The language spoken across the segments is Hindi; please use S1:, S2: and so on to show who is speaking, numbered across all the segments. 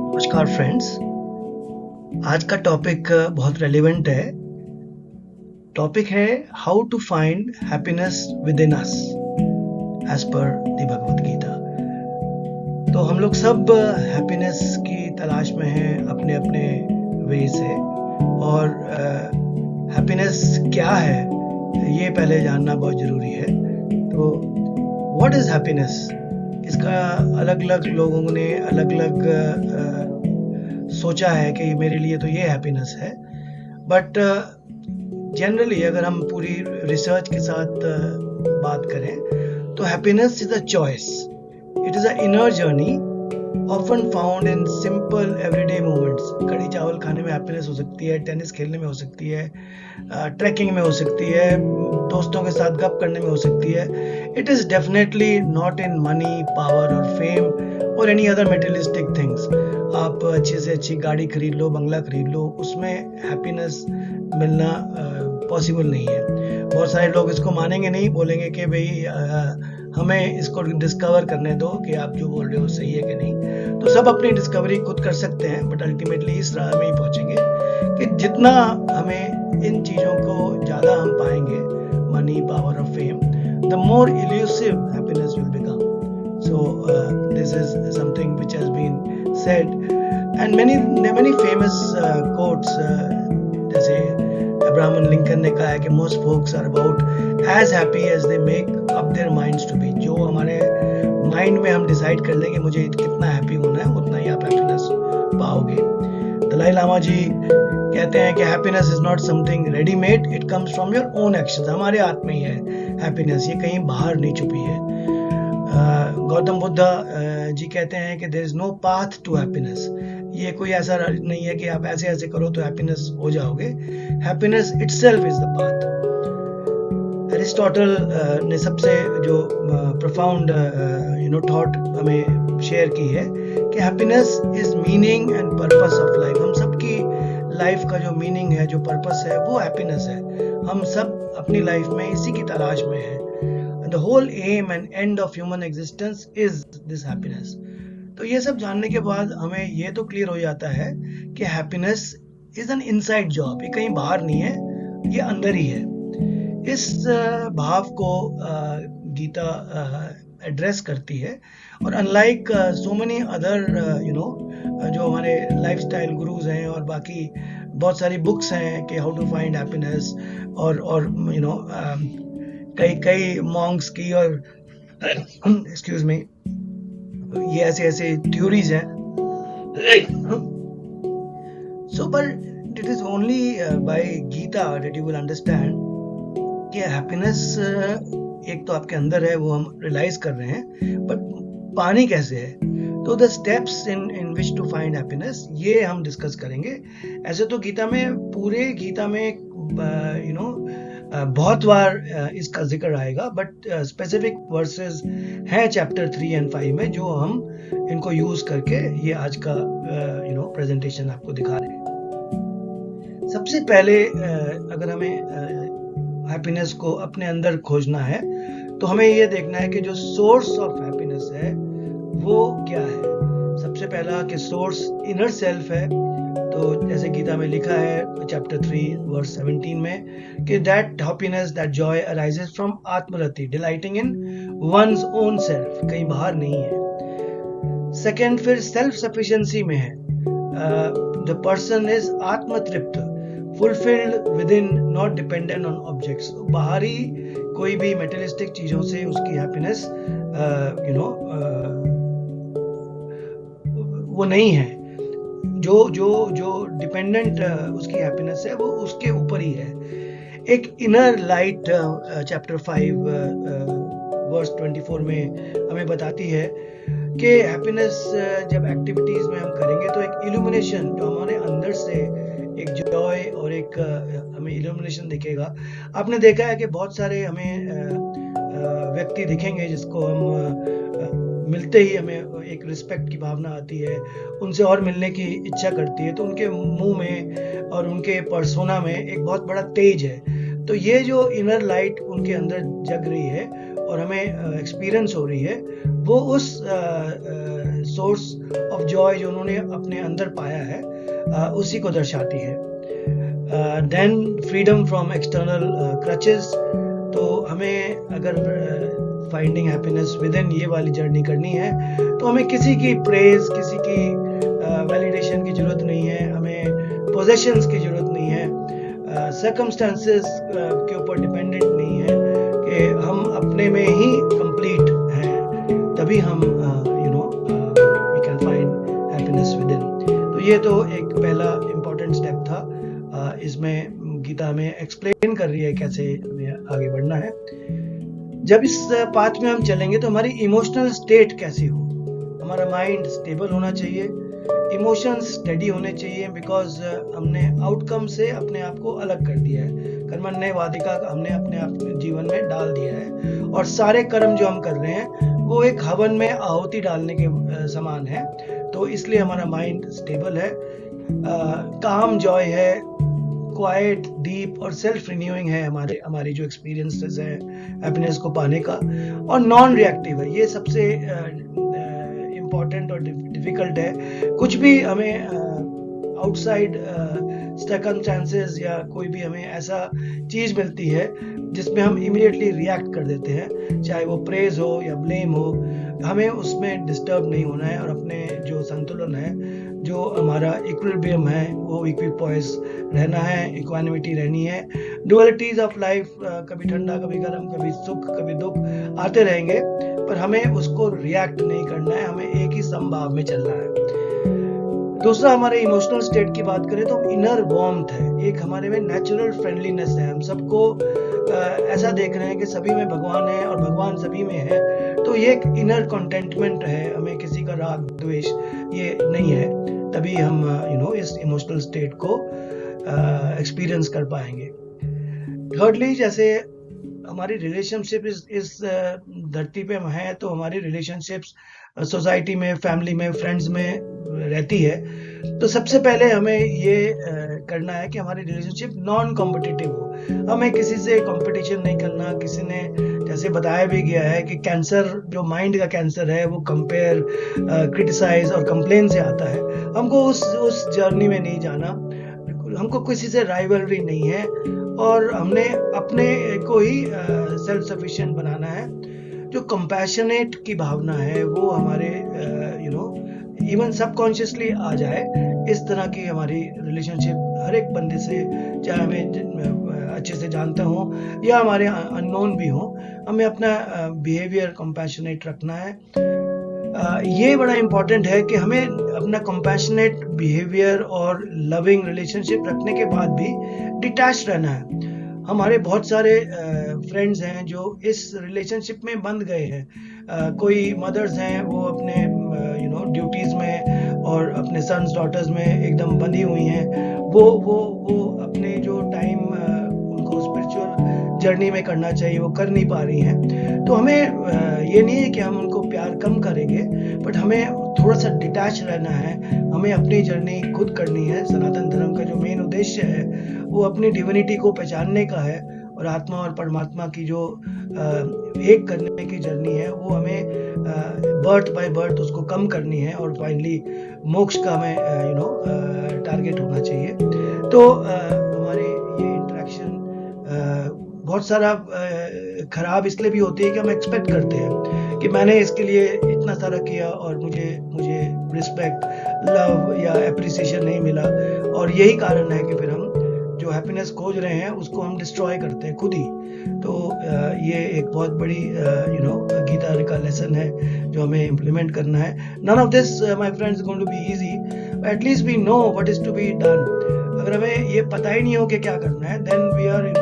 S1: नमस्कार फ्रेंड्स, आज का टॉपिक बहुत रेलेवेंट है। टॉपिक है how to find happiness within us as per the Bhagavad Gita. तो हम लोग सब हैप्पीनेस की तलाश में हैं अपने अपने वे से, और हैप्पीनेस क्या है ये पहले जानना बहुत ज़रूरी है। तो व्हाट इज़ हैप्पीनेस? इसका अलग अलग लोगों ने अलग अलग सोचा है कि मेरे लिए तो ये हैप्पीनेस है, बट जनरली अगर हम पूरी रिसर्च के साथ बात करें तो happiness is a choice. It is a inner journey often found in simple everyday moments. कड़ी चावल खाने में हैप्पीनेस हो सकती है, टेनिस खेलने में हो सकती है, ट्रैकिंग में हो सकती है, दोस्तों के साथ गप करने में हो सकती है। It is definitely not in money, power और फेम और एनी अदर मेटेरियलिस्टिक थिंग्स। आप अच्छे से अच्छी गाड़ी खरीद लो, बंगला खरीद लो, उसमें हैप्पीनेस मिलना पॉसिबल नहीं है। बहुत सारे लोग इसको मानेंगे नहीं, बोलेंगे कि भाई हमें इसको डिस्कवर करने दो कि आप जो बोल रहे हो सही है कि नहीं। तो सब अपनी डिस्कवरी खुद कर सकते हैं, बट अल्टीमेटली इस राह में ही पहुंचेंगे कि जितना हमें इन चीज़ों को ज़्यादा हम पाएंगे, मनी, पावर और fame, the more elusive happiness will become. So this is something which has been said, and many famous quotes, जैसे अब्राहम लिंकन ने कहा है कि most folks are about as happy as they make up their minds to be। जो हमारे माइंड में हम डिसाइड कर लेंगे मुझे कितना हैप्पी होना है, उतना ही आप हैप्पीनेस पाओगे। दलाई लामा जी कहते हैं कि happiness is not something readymade, it comes from your own actions. हमारे हाथ में ही है हैप्पीनेस, ये कहीं बाहर नहीं छुपी है। गौतम बुद्धा जी कहते हैं कि there is no path to happiness. ये कोई ऐसा नहीं है कि आप ऐसे ऐसे करो तो हैप्पीनेस हो जाओगे। Happiness itself is the path. Aristotle ने सबसे जो प्रोफाउंड थॉट हमें शेयर की है कि happiness is meaning and purpose of life. हम सबकी लाइफ का जो मीनिंग है, जो पर्पस है, वो हैप्पीनेस है। हम सब अपनी लाइफ में इसी की तलाश में हैं। The whole aim and end of human existence is this happiness। तो ये सब जानने के बाद हमें ये तो क्लियर हो जाता है कि happiness is an inside job. ये कहीं बाहर नहीं है, ये अंदर ही है। इस भाव को गीता एड्रेस करती है, और अनलाइक सो मेनी अदर जो हमारे लाइफस्टाइल गुरुज हैं और बाकी बहुत सारी बुक्स हैं कि हाउ टू फाइंड हैप्पीनेस, और कई मॉन्क्स की और एक्सक्यूज मी, ये ऐसे थ्योरीज हैं। So but it is only by Gita that you will understand कि हैप्पीनेस एक तो आपके अंदर है, वो हम रियलाइज कर रहे हैं, बट पानी कैसे है। तो the steps in which to find happiness, ये हम डिस्कस करेंगे। ऐसे तो गीता में, पूरे गीता में बहुत बार इसका जिक्र आएगा, बट स्पेसिफिक वर्सेस हैं चैप्टर 3 और 5 में, जो हम इनको यूज करके ये आज का प्रेजेंटेशन आपको दिखा रहे हैं। सबसे पहले अगर हमें हैप्पीनेस को अपने अंदर खोजना है तो हमें ये देखना है कि जो सोर्स ऑफ हैप्पीनेस है वो क्या है। सबसे पहला कि सोर्स इनर सेल्फ है। तो जैसे गीता में लिखा है चैप्टर 3 वर्स 17 में कि that happiness, that joy arises from atmarati, delighting in one's own self, कहीं बाहर नहीं है। सेकंड, फिर सेल्फ सफिशिएंसी में है। The person is atmatripta, fulfilled within, not dependent on objects. बाहरी कोई भी मेटेरियलिस्टिक चीजों से उसकी हैप्पीनेस वो नहीं है। जो डिपेंडेंट उसकी हैप्पीनेस है वो उसके ऊपर ही है। एक इनर लाइट चैप्टर 5 वर्स 24 में हमें बताती है कि हैप्पीनेस जब एक्टिविटीज में हम करेंगे तो एक इल्यूमिनेशन जो हमारे अंदर से एक जॉय और एक हमें इल्यूमिनेशन दिखेगा। आपने देखा है कि बहुत सारे हमें व्यक्ति दिखेंगे जिसको हम मिलते ही हमें एक रिस्पेक्ट की भावना आती है, उनसे और मिलने की इच्छा करती है, तो उनके मुंह में और उनके पर्सोना में एक बहुत बड़ा तेज है। तो ये जो इनर लाइट उनके अंदर जग रही है और हमें एक्सपीरियंस हो रही है, वो उस सोर्स ऑफ जॉय जो उन्होंने अपने अंदर पाया है उसी को दर्शाती है। Then freedom from external crutches. तो हमें अगर फाइंडिंग हैप्पीनेस विद इन ये वाली जर्नी करनी है तो हमें किसी की प्रेज, किसी की वैलिडेशन की जरूरत नहीं है, हमें पोजेशंस की जरूरत नहीं है, सर्कमस्टेंसेस के ऊपर डिपेंडेंट नहीं है कि हम अपने में ही कंप्लीट हैं, तभी हम we can find happiness within. तो ये तो एक पहला इम्पोर्टेंट स्टेप था। इसमें गीता हमें एक्सप्लेन कर रही है कैसे हमें आगे बढ़ना है। जब इस पाथ में हम चलेंगे तो हमारी इमोशनल स्टेट कैसी हो, हमारा माइंड स्टेबल होना चाहिए, इमोशंस स्टेडी होने चाहिए, बिकॉज हमने आउटकम से अपने आप को अलग कर दिया है, कर्मण्येवाधिका हमने अपने आप जीवन में डाल दिया है, और सारे कर्म जो हम कर रहे हैं वो एक हवन में आहुति डालने के समान है। तो इसलिए हमारा माइंड स्टेबल है, काम जॉय है, क्वाइट, डीप और सेल्फ रिन्यूइंग है हमारी जो एक्सपीरियंसेस है हैप्पीनेस को पाने का, और नॉन रिएक्टिव है। ये सबसे इम्पोर्टेंट और डिफिकल्ट है। कुछ भी हमें आउटसाइड सर्कमस्टेंसेस या कोई भी हमें ऐसा चीज मिलती है जिसमें हम इमीडिएटली रिएक्ट कर देते हैं, चाहे वो प्रेज हो या ब्लेम हो, हमें उसमें डिस्टर्ब नहीं होना है और अपने जो संतुलन है, जो हमारा इक्विलिब्रियम है, वो इक्विपॉइस रहना है, इक्वानिमिटी रहनी है। डुअलिटीज ऑफ लाइफ, कभी ठंडा कभी गर्म, कभी सुख कभी दुख आते रहेंगे, पर हमें उसको रिएक्ट नहीं करना है, हमें एक ही समभाव में चलना है। दूसरा, हमारे इमोशनल स्टेट की बात करें तो इनर वार्मथ है, एक हमारे में नेचुरल फ्रेंडलीनेस है। हम सबको ऐसा देख रहे हैं कि सभी में भगवान है और भगवान सभी में है, तो ये एक इनर कंटेंटमेंट है, हमें किसी का राग द्वेष ये नहीं है, तभी हम इस इमोशनल स्टेट को एक्सपीरियंस कर पाएंगे। थर्डली, जैसे हमारी रिलेशनशिप इस धरती पे है, तो हमारी रिलेशनशिप्स सोसाइटी में, फैमिली में, फ्रेंड्स में रहती है, तो सबसे पहले हमें ये करना है कि हमारी रिलेशनशिप नॉन कॉम्पिटिटिव हो। हमें किसी से कंपटीशन नहीं करना। किसी ने जैसे बताया भी गया है कि कैंसर, जो माइंड का कैंसर है, वो कंपेयर, क्रिटिसाइज और कंप्लेन से आता है। हमको उस जर्नी में नहीं जाना, हमको किसी से राइवलरी नहीं है, और हमने अपने को ही सेल्फ सफिशिएंट बनाना है। जो कंपैशनेट की भावना है वो हमारे इवन सबकॉन्शियसली आ जाए, इस तरह की हमारी रिलेशनशिप हर एक बंदे से, चाहे हमें अच्छे से जानता हो या हमारे अननोन भी हो, हमें अपना बिहेवियर कंपैशनेट रखना है। ये बड़ा इम्पोर्टेंट है कि हमें अपना कंपैशनेट बिहेवियर और लविंग रिलेशनशिप रखने के बाद भी डिटैच रहना है। हमारे बहुत सारे फ्रेंड्स हैं जो इस रिलेशनशिप में बंध गए हैं। कोई मदर्स हैं, वो अपने ड्यूटीज में और अपने सन्स डॉटर्स में एकदम बंधी हुई हैं। वो अपने जो टाइम उनको स्पिरिचुअल जर्नी में करना चाहिए वो कर नहीं पा रही हैं। तो हमें ये नहीं है कि हम उनको प्यार कम करेंगे, बट हमें थोड़ा सा डिटैच रहना है। हमें अपनी जर्नी खुद करनी है। सनातन धर्म का जो मेन उद्देश्य है वो अपनी डिविनिटी को पहचानने का है, और आत्मा और परमात्मा की जो एक करने की जर्नी है वो हमें बर्थ बाय बर्थ उसको कम करनी है, और फाइनली मोक्ष का हमें टारगेट होना चाहिए। तो हमारी ये इंटरेक्शन बहुत सारा खराब इसलिए भी होती है कि हम एक्सपेक्ट करते हैं कि मैंने इसके लिए इतना सारा किया और मुझे रिस्पेक्ट, लव या एप्रिसिएशन नहीं मिला, और यही कारण है कि फिर हम जो हैप्पीनेस खोज रहे हैं उसको हम डिस्ट्रॉय करते हैं खुद ही। तो ये एक बहुत बड़ी गीता का लेसन है जो हमें इम्प्लीमेंट करना है। None of this my friends going to be easy, at least we know what is to be done. अगर हमें ये पता ही नहीं हो कि क्या करना है, then we are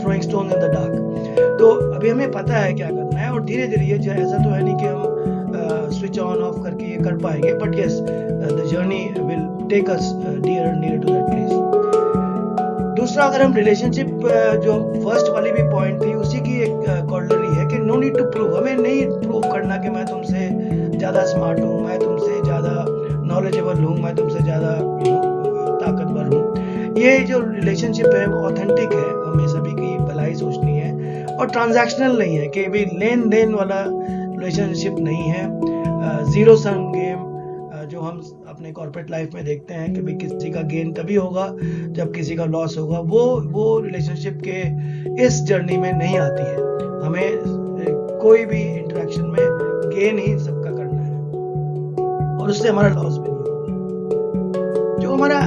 S1: throwing stones in the dark. तो अभी हमें पता है क्या करना है, और धीरे धीरे ये ऐसा तो है नहीं कि हम स्विच ऑन ऑफ करके ये कर पाएंगे, but yes the journey will take us nearer to that place। दूसरा, अगर हम रिलेशनशिप जो फर्स्ट वाली भी पॉइंट थी उसी की एक कॉर्डलरी है कि नो नीड टू प्रूव। हमें नहीं प्रूव करना कि मैं तुमसे ज्यादा स्मार्ट हूँ, मैं तुमसे ज्यादा नॉलेजेबल हूँ, मैं तुमसे ज्यादा ताकतवर हूँ। ये जो रिलेशनशिप है वो ऑथेंटिक है, हमें सभी की भलाई सोचनी है, और ट्रांजैक्शनल नहीं है कि भी लेन देन वाला रिलेशनशिप नहीं है, जीरो सम गेम जो हम अपने कॉर्पोरेट लाइफ में देखते हैं कि भाई किसी का गेन तभी होगा जब किसी का लॉस होगा, वो रिलेशनशिप के इस जर्नी में नहीं आती है। हमें कोई भी इंटरेक्शन में गेन ही सबका करना है और उससे हमारा लॉस भी नहीं होगा। जो हमारा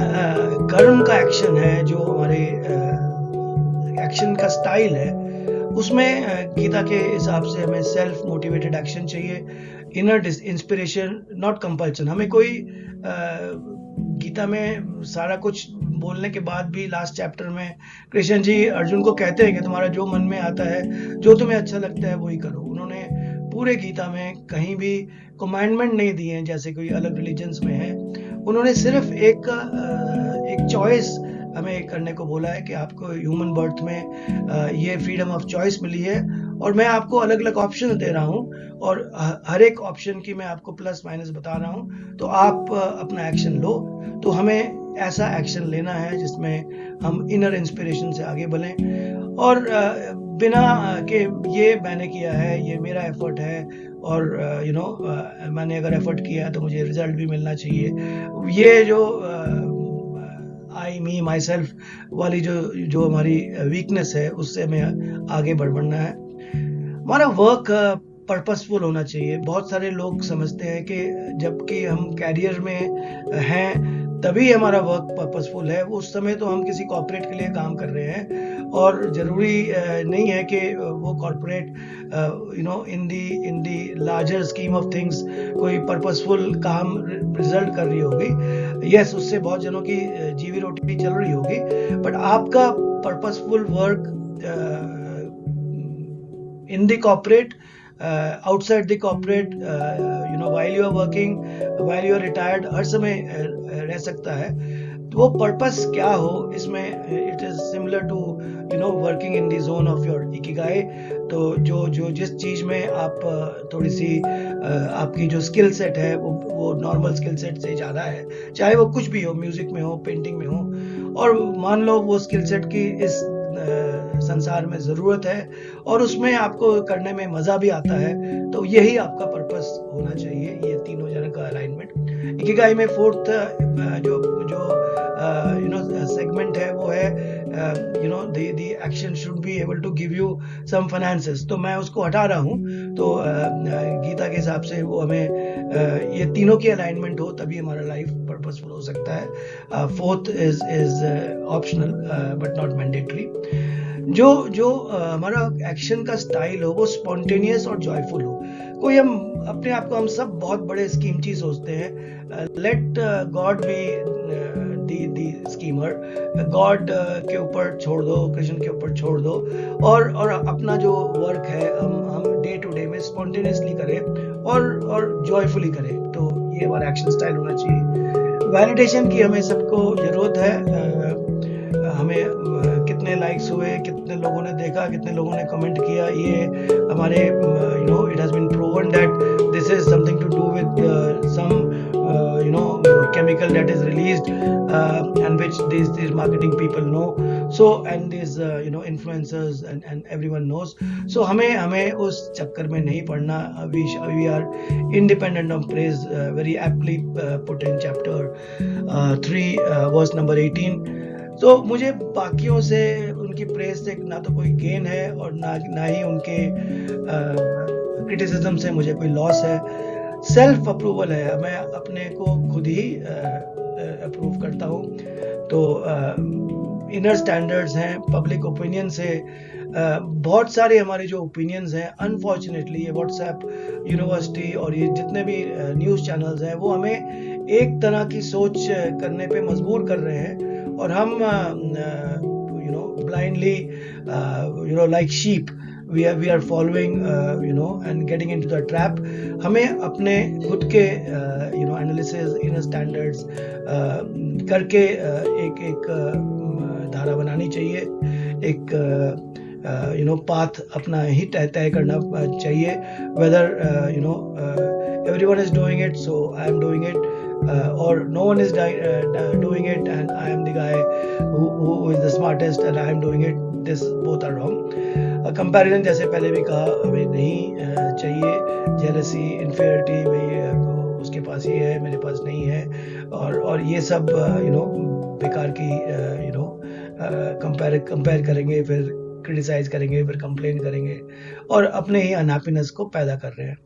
S1: कर्म का एक्शन है, जो हमारे एक्शन का स्टाइल है, उसमें गीता के हिसाब से हमें सेल्फ मोटिवेटेड एक्शन चाहिए, इनर इंस्पिरेशन नॉट कंपल्शन। हमें कोई गीता में सारा कुछ बोलने के बाद भी लास्ट चैप्टर में कृष्ण जी अर्जुन को कहते हैं कि तुम्हारा जो मन में आता है, जो तुम्हें अच्छा लगता है वही करो। उन्होंने पूरे गीता में कहीं भी कमांडमेंट नहीं दिए हैं जैसे कोई अलग रिलीजन्स में है। उन्होंने सिर्फ एक चॉइस हमें करने को बोला है कि आपको ह्यूमन बर्थ में ये फ्रीडम ऑफ चॉइस मिली है और मैं आपको अलग अलग ऑप्शन दे रहा हूँ और हर एक ऑप्शन की मैं आपको प्लस माइनस बता रहा हूँ, तो आप अपना एक्शन लो। तो हमें ऐसा एक्शन लेना है जिसमें हम इनर इंस्पिरेशन से आगे बढ़ें और बिना कि ये मैंने किया है, ये मेरा एफर्ट है और मैंने अगर एफर्ट किया है तो मुझे रिजल्ट भी मिलना चाहिए। ये जो आई मी माई सेल्फ वाली जो हमारी वीकनेस है, उससे हमें आगे बढ़ना है। हमारा वर्क पर्पसफुल होना चाहिए। बहुत सारे लोग समझते हैं कि जबकि हम कैरियर में हैं तभी हमारा वर्क पर्पसफुल है, उस समय तो हम किसी कॉर्पोरेट के लिए काम कर रहे हैं और ज़रूरी नहीं है कि वो corporate in the larger scheme of things कोई पर्पसफुल काम रिजल्ट कर रही होगी। यस, उससे बहुत जनों की जीवी रोटी भी चल रही होगी, बट आपका purposeful work in the corporate, outside the corporate, while you are working, while you are retired, हर समय रह सकता है। तो वो पर्पस क्या हो इसमें, it is similar to working in the zone of your ikigai. तो जो जिस चीज में आप थोड़ी सी आपकी जो स्किल सेट है वो नॉर्मल स्किल सेट से ज़्यादा है, चाहे वो कुछ भी हो, म्यूजिक में हो, पेंटिंग में हो, और मान लो वो स्किल सेट की इस संसार में ज़रूरत है और उसमें आपको करने में मज़ा भी आता है, तो यही आपका पर्पस होना चाहिए। ये तीनों जन का अलाइनमेंट। इकिगाई में फोर्थ जो सेगमेंट है वो है the action should be able to give you some finances. तो मैं उसको हटा रहा हूँ। तो गीता के हिसाब से वो हमें ये तीनों की अलाइनमेंट हो तभी हमारा लाइफ पर्पसफुल हो सकता है। Fourth is optional but not mandatory. जो हमारा एक्शन का स्टाइल हो वो स्पॉन्टेनियस और जॉयफुल हो। कोई हम अपने आप को हम सब बहुत बड़े स्कीमची सोचते हैं। Let God be the schemer. God के ऊपर छोड़ दो, कृष्ण के ऊपर छोड़ दो और अपना जो वर्क है हम डे टू डे में स्पॉन्टेनियसली करें और जॉयफुली करें। तो ये हमारा एक्शन स्टाइल होना चाहिए। वैलिडेशन की हमें सबको जरूरत है। हमें कितने लाइक्स हुए, कितने लोगों ने देखा, कितने लोगों ने कमेंट किया, ये हमारे it has been proven that this is something to do with some chemical that is released and which these marketing people know, so and these influencers and everyone knows. So हमें उस चक्कर में नहीं पड़ना। we are independent of praise, very aptly put in chapter 3 verse number 18. तो मुझे बाकियों से उनकी प्रेज से ना तो कोई गेन है और ना ही उनके क्रिटिसिज्म से मुझे कोई लॉस है। सेल्फ अप्रूवल है, मैं अपने को खुद ही अप्रूव करता हूँ। तो इनर स्टैंडर्ड्स हैं, पब्लिक ओपिनियन से बहुत सारे हमारे जो ओपिनियंस हैं, अनफॉर्चुनेटली ये व्हाट्सएप यूनिवर्सिटी और ये जितने भी न्यूज़ चैनल्स हैं वो हमें एक तरह की सोच करने पे मजबूर कर रहे हैं और हम blindly like sheep we are following and getting into the trap. हमें अपने खुद के एनालिसिस, इनर स्टैंडर्ड्स करके एक धारा बनानी चाहिए, एक पाथ अपना ही तय करना चाहिए। whether everyone is doing it so I am doing it, or no one is doing it and I am the guy who is the smartest and I am doing it. This both are wrong. Comparison जैसे पहले भी कहा हमें नहीं चाहिए, जेलसी, इन्फीरियरिटी, भाई उसके पास ये है मेरे पास नहीं है, और ये सब बेकार की कंपेयर करेंगे, फिर क्रिटिसाइज करेंगे, फिर कंप्लेन करेंगे और अपने ही अनहैप्पीनेस को पैदा कर रहे हैं।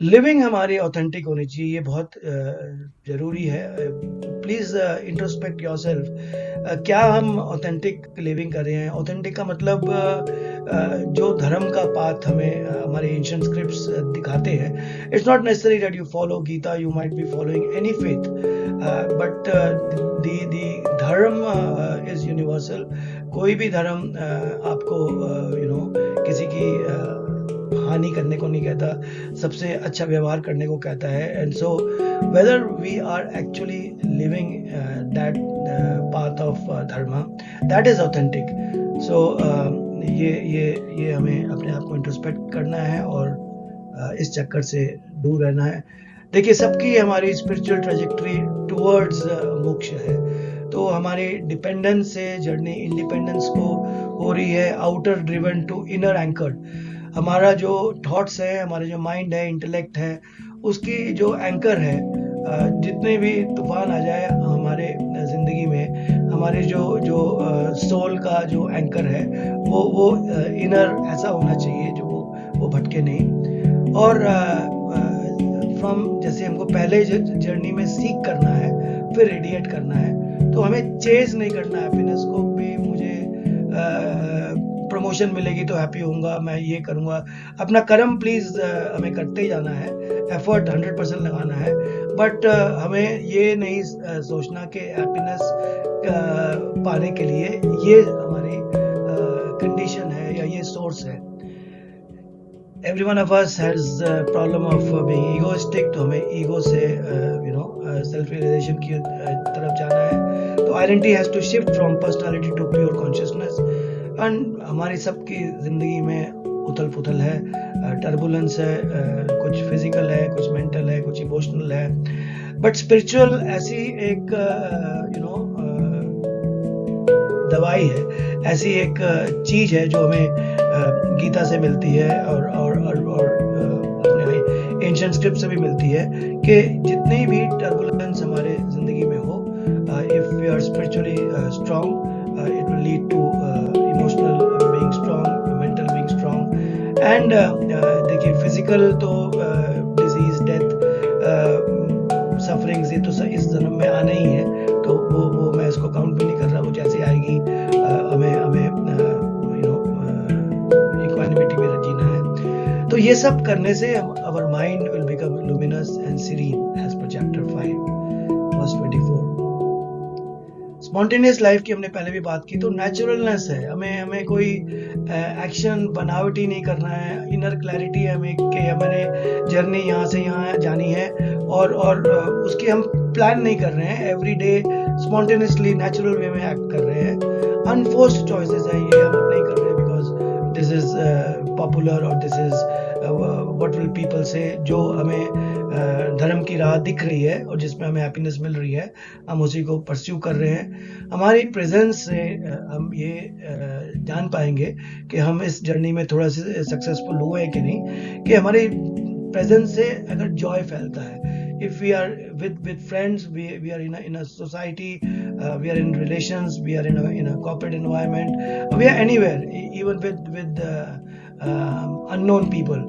S1: लिविंग हमारी ऑथेंटिक होनी चाहिए, ये बहुत ज़रूरी है। प्लीज़ इंट्रोस्पेक्ट योरसेल्फ, क्या हम ऑथेंटिक लिविंग कर रहे हैं? ऑथेंटिक का मतलब जो धर्म का पाथ हमें हमारे एंशिएंट स्क्रिप्ट्स दिखाते हैं। It's not necessary that you follow Gita, you might be following any faith, but the dharma is universal. कोई भी धर्म आपको किसी की हानि करने को नहीं कहता, सबसे अच्छा व्यवहार करने को कहता है। And so whether we are actually living that path of dharma, that is authentic. So ये हमें अपने आप को इंट्रोस्पेक्ट करना है और इस चक्कर से दूर रहना है। देखिए, सबकी हमारी स्पिरिचुअल ट्रेजेक्टरी टुवर्ड्स मोक्ष है, तो हमारी डिपेंडेंस से जर्नी इंडिपेंडेंस को हो रही है, outer driven to inner anchored. हमारा जो थॉट्स है, हमारा जो माइंड है, इंटेलेक्ट है, उसकी जो एंकर है, जितने भी तूफान आ जाए हमारे ज़िंदगी में, हमारे जो सोल का जो एंकर है वो इनर ऐसा होना चाहिए जो वो भटके नहीं। और फ्रॉम जैसे हमको पहले जर्नी में सीख करना है, फिर रेडिएट करना है, तो हमें चेज नहीं करना है हैप्पीनेस को भी। मुझे प्रमोशन मिलेगी तो हैप्पी होऊंगा, मैं ये करूंगा। अपना कर्म प्लीज हमें करते ही जाना है, एफर्ट 100% लगाना है, बट हमें ये नहीं सोचना कि हैप्पीनेस पाने के लिए ये हमारी कंडीशन है या ये सोर्स है। Every one of us has problem of being egoistic, तो हमें ईगो से सेल्फ रियलाइजेशन की तरफ जाना है। तो identity has to shift from personality to pure consciousness. And हमारी सबकी ज़िंदगी में उथल पुथल है, टर्बुलेंस है, कुछ फिजिकल है, कुछ मेंटल है, कुछ इमोशनल है, बट स्पिरिचुअल ऐसी एक दवाई है, ऐसी एक चीज़ है जो हमें गीता से मिलती है और अपने एंशिएंट स्क्रिप्ट से भी मिलती है कि जितनी भी टर्बुलेंस हमारे ज़िंदगी में हो, if we are spiritually strong, it will lead to emotional being strong, mental being strong, and देखिए फिजिकल तो डिजीज, डेथ, सफरिंग्स, ये तो इस जन्म में आना ही है, तो वो मैं इसको काउंट भी नहीं कर रहा, वो जैसे आएगी हमें इक्वानिमिटी में जीना है। तो ये सब करने से our mind will become luminous and serene as per chapter 5 verse 24। Spontaneous life की हमने पहले भी बात की, तो नेचुरलनेस है, हमें कोई एक्शन बनावटी नहीं करना है। इनर क्लैरिटी है हमें कि हमारे जर्नी यहाँ से यहाँ जानी है, और उसकी हम प्लान नहीं कर रहे हैं। Every day spontaneously natural way में एक्ट कर रहे हैं। अनफोर्स्ड चॉइसेस हैं, ये हम नहीं कर रहे बिकॉज दिस इज पॉपुलर और this is what will people से। जो हमें धर्म की राह दिख रही है और जिसमें हमें हैप्पीनेस मिल रही है, हम उसी को परस्यू कर रहे हैं। हमारी प्रेजेंस से हम ये जान पाएंगे कि हम इस जर्नी में थोड़ा सा सक्सेसफुल हुए कि नहीं, कि हमारी प्रेजेंस से अगर जॉय फैलता है। If we are with friends, we are in a society, we are in relations, we are in a corporate environment, we are anywhere, even with unknown people,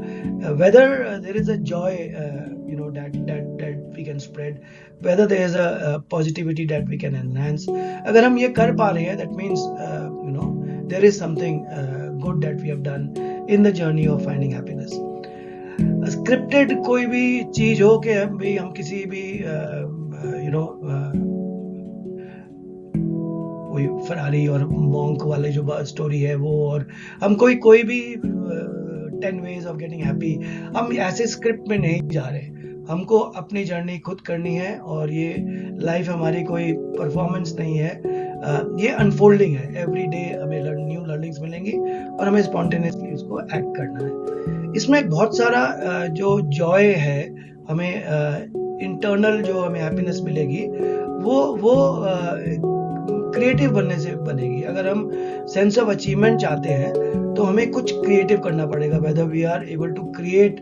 S1: whether there is a joy that we can spread, whether there is a positivity that we can enhance, अगर हम ये कर पा रहे हैं, that means there is something good that we have done in the journey of finding happiness। Scripted कोई भी चीज हो कि हम किसी भी कोई फरारी और मॉन्क वाले जो स्टोरी है वो, और हम कोई भी 10 ways of getting happy, हम ऐसे स्क्रिप्ट में नहीं जा रहे। हमको अपनी जर्नी खुद करनी है, और ये लाइफ हमारी कोई परफॉर्मेंस नहीं है, ये अनफोल्डिंग है। एवरी डे हमें न्यू लर्निंग्स मिलेंगी और हमें स्पॉन्टेनियसली उसको एक्ट करना है। इसमें बहुत सारा जो जॉय है, हमें इंटरनल जो हमें हैप्पीनेस मिलेगी, वो क्रिएटिव बनने से बनेगी। अगर हम सेंस ऑफ अचीवमेंट चाहते हैं तो हमें कुछ क्रिएटिव करना पड़ेगा, whether we are able to create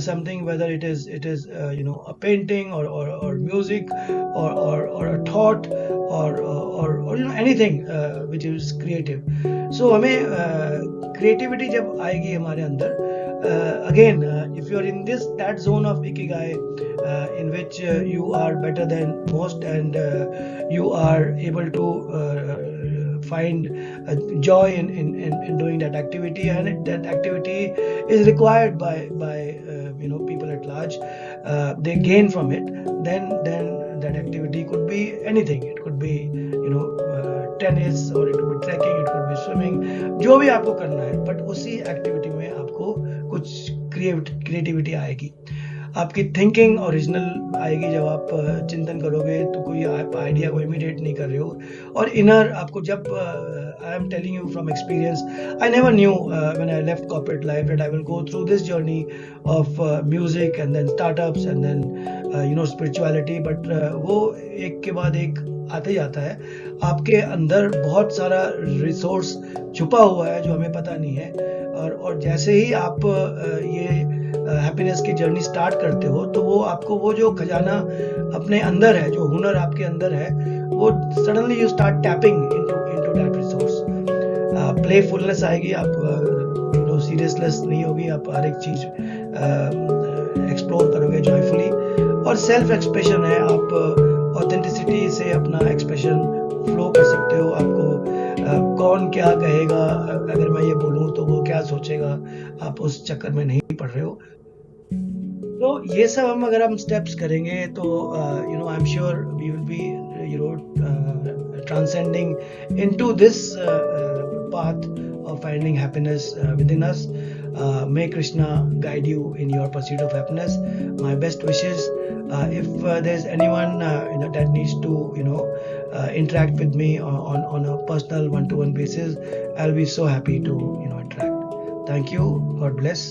S1: something, whether it is a painting or music or a thought or anything which is creative. So हमें creativity जब आएगी हमारे अंदर, again if you are in that zone of ikigai in which you are better than most and you are able to find joy in doing that activity, and that activity is required by people at large, they gain from it, then that activity could be anything. It could be tennis, or it could be trekking, it could be swimming, जो भी आपको करना है, बट उसी एक्टिविटी में आपको कुछ क्रिएटिविटी आएगी, आपकी थिंकिंग ओरिजिनल आएगी। जब आप चिंतन करोगे तो कोई आप आइडिया को इमिडिएट नहीं कर रहे हो, और इनर आपको जब I am telling you from experience, I never knew when I left corporate life that I will go through this journey of music and then startups and then spirituality, but वो एक के बाद एक आते जाता है। आपके अंदर बहुत सारा रिसोर्स छुपा हुआ है जो हमें पता नहीं है, और जैसे ही आप ये हैप्पीनेस की जर्नी स्टार्ट करते हो, तो वो आपको वो जो खजाना अपने अंदर है, जो हुनर आपके अंदर है, वो suddenly you start tapping into that resource. Playfulness आएगी, आप सीरियसनेस नहीं होगी, आप हर एक चीज एक्सप्लोर करोगे जॉयफुली, और सेल्फ एक्सप्रेशन है, आप ऑथेंटिसिटी से अपना एक्सप्रेशन फ्लो कर सकते हो। आपको कौन क्या कहेगा, अगर मैं ये बोलूं तो वो क्या सोचेगा, आप उस चक्कर में नहीं पड़ रहे हो। तो ये सब अगर हम स्टेप्स करेंगे तो I am sure we will be transcending into this path of finding happiness within us. May Krishna guide you in your pursuit of happiness. My best wishes. If there's anyone that needs to interact with me on a personal one-to-one basis, I'll be so happy to interact. Thank you. God bless.